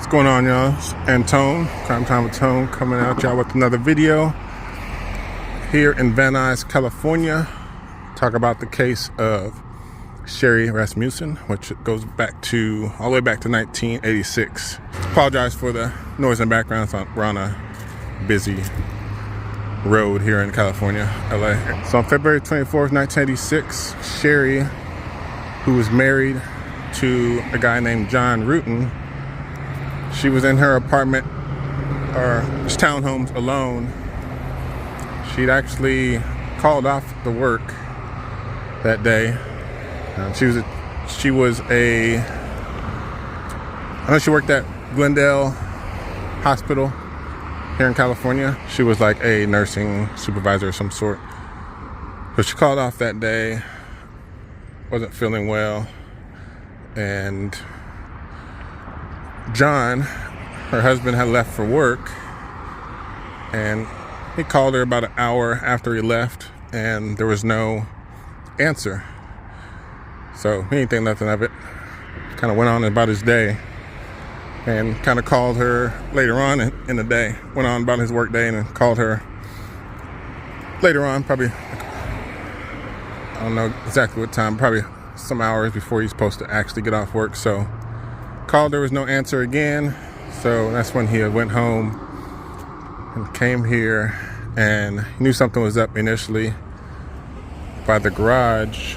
What's going on, y'all? It's Antone, Crime Time with Tone, coming at y'all with another video here in Nuys, California. Talk about the case of Sherri Rasmussen, which goes back all the way back to 1986. Apologize for the noise in the background. We're on a busy road here in California, LA. So on February 24th, 1986, Sherri, who was married to a guy named John Rutan, she was in her apartment or townhomes alone. She'd actually called off the work that day. I know she worked at Glendale Hospital here in California. She was like a nursing supervisor of some sort. But she called off that day, wasn't feeling well, and John, her husband, had left for work, and he called her about an hour after he left, and there was no answer. So he didn't think nothing of it. Kind of went on about his day, and kind of called her later on in the day. Went on about his work day and then called her later on, probably, I don't know exactly what time, probably some hours before he's supposed to actually get off work. So called, there was no answer again. So that's when he went home and came here, and he knew something was up initially. By the garage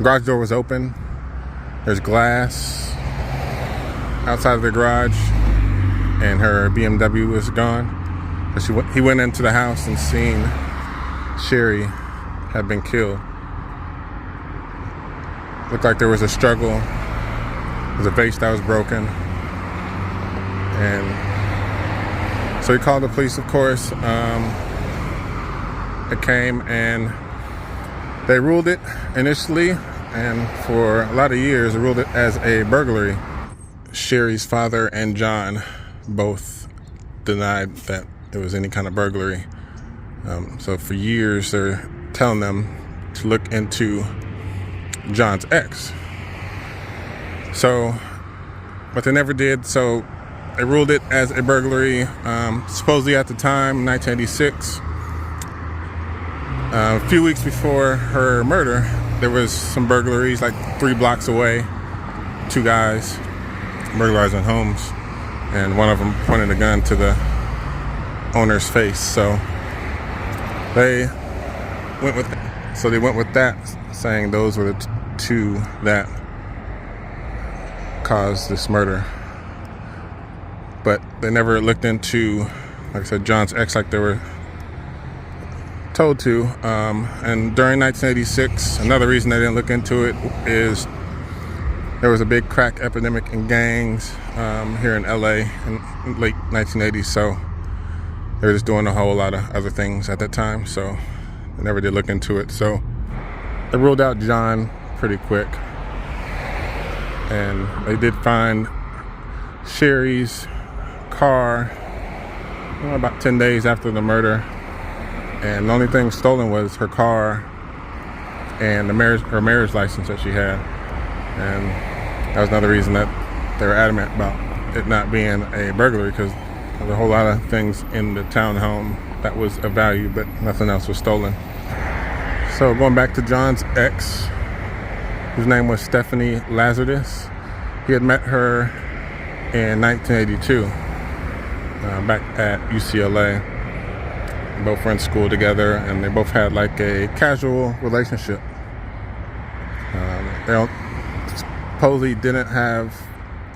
door was open. There's glass outside of the garage, and her BMW was gone. He went into the house and seen Sherri had been killed. Looked like there was a struggle. There was a vase that was broken. And so he called the police, of course. It came and they ruled it initially, and for a lot of years, they ruled it as a burglary. Sherri's father and John both denied that it was any kind of burglary. So for years, they're telling them to look into John's ex. So, but they never did. So they ruled it as a burglary. Supposedly at the time, 1986, a few weeks before her murder, there was some burglaries like 3 blocks away. 2 guys burglarizing homes, and one of them pointed a gun to the owner's face. So they went with that, saying those were the 2 that caused this murder. But they never looked into, like I said, John's ex like they were told to. And during 1986, another reason they didn't look into it is there was a big crack epidemic in gangs here in LA in late 1980s. So they were just doing a whole lot of other things at that time. So they never did look into it. So they ruled out John pretty quick. And they did find Sherri's car about 10 days after the murder, and the only thing stolen was her car and her marriage license that she had. And that was another reason that they were adamant about it not being a burglary, because there's a whole lot of things in the townhome that was of value, but nothing else was stolen. So going back to John's ex, whose name was Stephanie Lazarus, he had met her in 1982. Back at UCLA. Both were in school together, and they both had like a casual relationship. They supposedly didn't have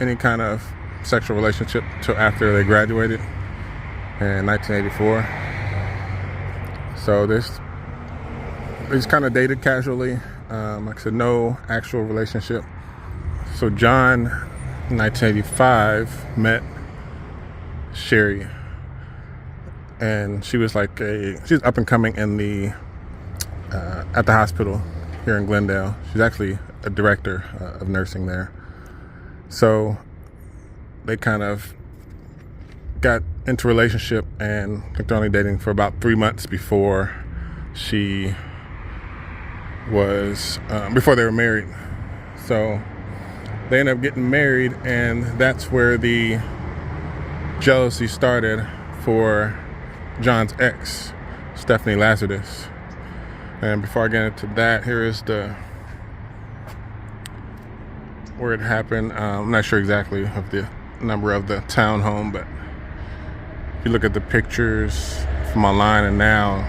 any kind of sexual relationship until after they graduated in 1984. So they just kind of dated casually. Like I said, no actual relationship. So John, in 1985, met Sherri, and she was up and coming in the at the hospital here in Glendale. She's actually a director of nursing there. So they kind of got into a relationship, and I think they're only dating for about 3 months before before they were married. So they ended up getting married, and that's where the jealousy started for John's ex, Stephanie Lazarus. And before I get into that, here is where it happened. I'm not sure exactly of the number of the townhome, but if you look at the pictures from online and now,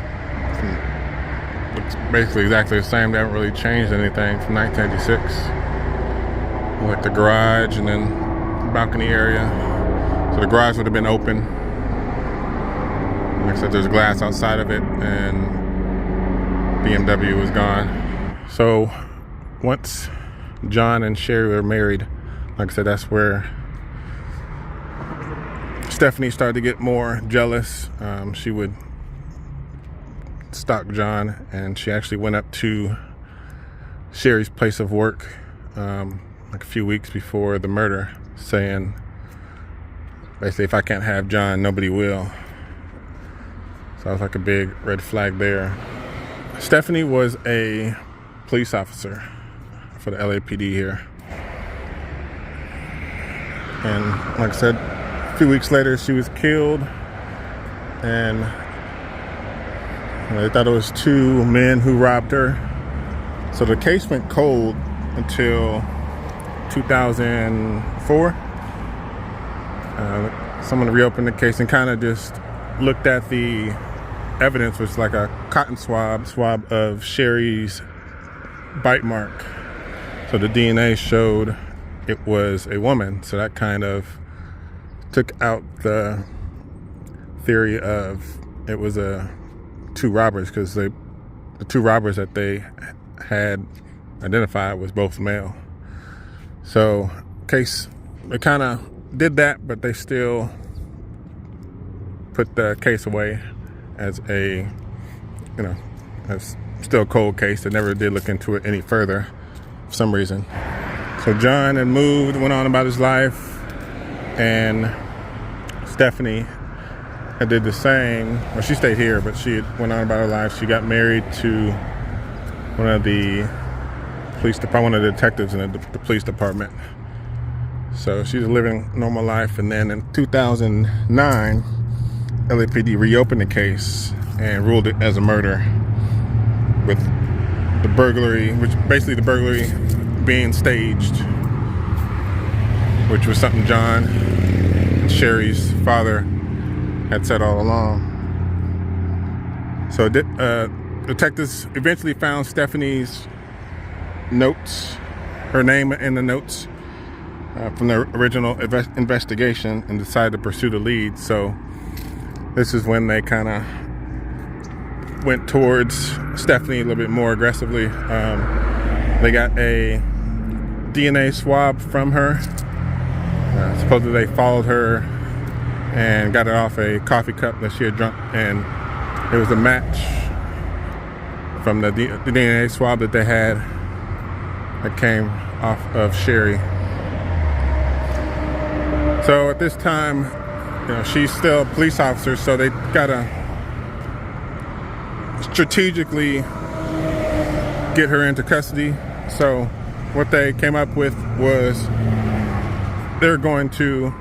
looks basically exactly the same. They haven't really changed anything from 1986. Like the garage and then the balcony area. So the garage would have been open. Like I said, there's glass outside of it, and BMW was gone. So once John and Sherri were married, like I said, that's where Stephanie started to get more jealous. She would stalk John, and she actually went up to Sherri's place of work like a few weeks before the murder, saying basically, if I can't have John, nobody will. So that was like a big red flag there. Stephanie was a police officer for the LAPD here. And like I said, a few weeks later, she was killed. And they thought it was two men who robbed her. So the case went cold until 2004. Someone reopened the case and kind of just looked at the evidence, which was like a cotton swab of Sherri's bite mark. So the DNA showed it was a woman. So that kind of took out the theory of it was two robbers, because the two robbers that they had identified was both male. So case, they kind of did that, but they still put the case away as a, as still a cold case. They never did look into it any further for some reason. So John had moved, went on about his life, and Stephanie had did the same. Well, she stayed here, but she went on about her life. She got married to one of the one of the detectives in the police department. So she was living a normal life, and then in 2009, LAPD reopened the case and ruled it as a murder, with the burglary, which basically the burglary being staged, which was something John and Sherri's father had said all along. So detectives eventually found Stephanie's notes, her name in the notes from the original investigation, and decided to pursue the lead. So this is when they kind of went towards Stephanie a little bit more aggressively. They got a DNA swab from her. Supposedly they followed her and got it off a coffee cup that she had drunk, and it was a match from the DNA swab that they had that came off of Sherri. So at this time, she's still a police officer, so they gotta strategically get her into custody. So what they came up with was they're going to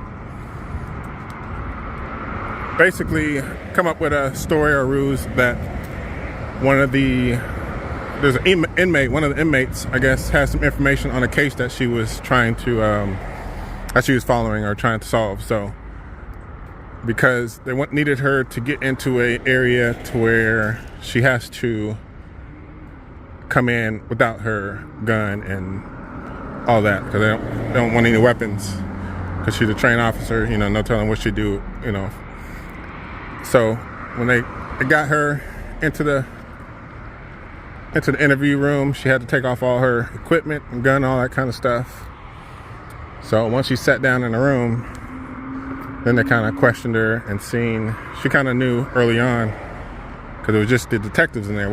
basically come up with a story or ruse that there's an inmate, one of the inmates, I guess, has some information on a case that she was trying to, that she was following or trying to solve. So because they needed her to get into an area to where she has to come in without her gun and all that, because they don't want any weapons, because she's a trained officer, no telling what she do, So when they got her into the interview room, she had to take off all her equipment and gun, all that kind of stuff. So once she sat down in the room, then they kind of questioned her and she kind of knew early on, because it was just the detectives in there. It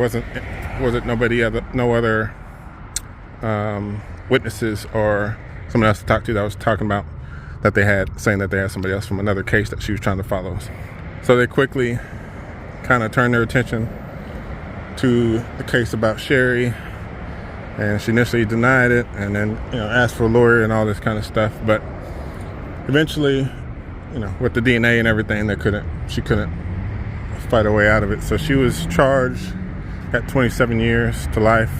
wasn't no other witnesses or someone else to talk to that was talking about saying that they had somebody else from another case that she was trying to follow. So they quickly kind of turned their attention to the case about Sherri, And she initially denied it, and then asked for a lawyer and all this kind of stuff. But eventually, with the DNA and everything, she couldn't fight her way out of it. So she was charged, got 27 years to life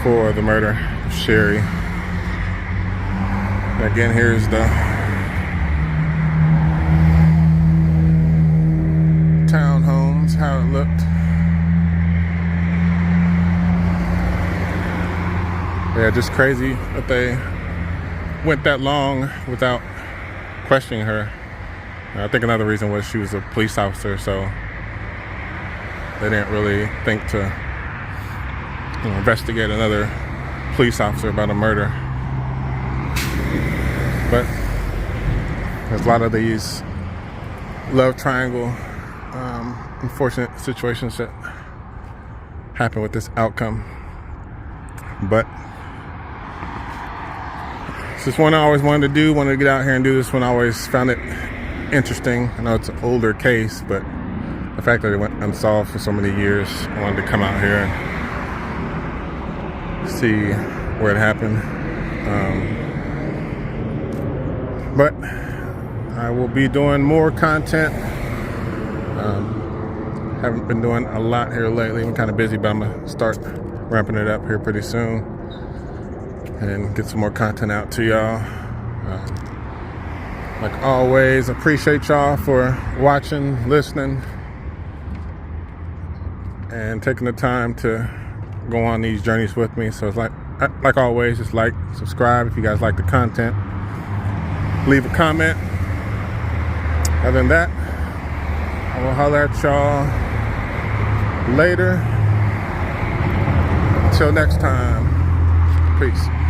for the murder of Sherri. Again, here's the townhomes, how it looked. Yeah, just crazy that they went that long without questioning her. I think another reason was she was a police officer, so they didn't really think to investigate another police officer about a murder. But there's a lot of these love triangle unfortunate situations that happen with this outcome. But it's just one I always wanted to do, wanted to get out here and do this one. I always found it interesting. I know it's an older case, but the fact that it went unsolved for so many years, I wanted to come out here and see where it happened. But I will be doing more content. Haven't been doing a lot here lately. I'm kind of busy, but I'm gonna start ramping it up here pretty soon and get some more content out to y'all. Like always, appreciate y'all for watching, listening, and taking the time to go on these journeys with me. So it's like always, just like, subscribe if you guys like the content. Leave a comment. Other than that, I will holler at y'all later. Until next time, peace.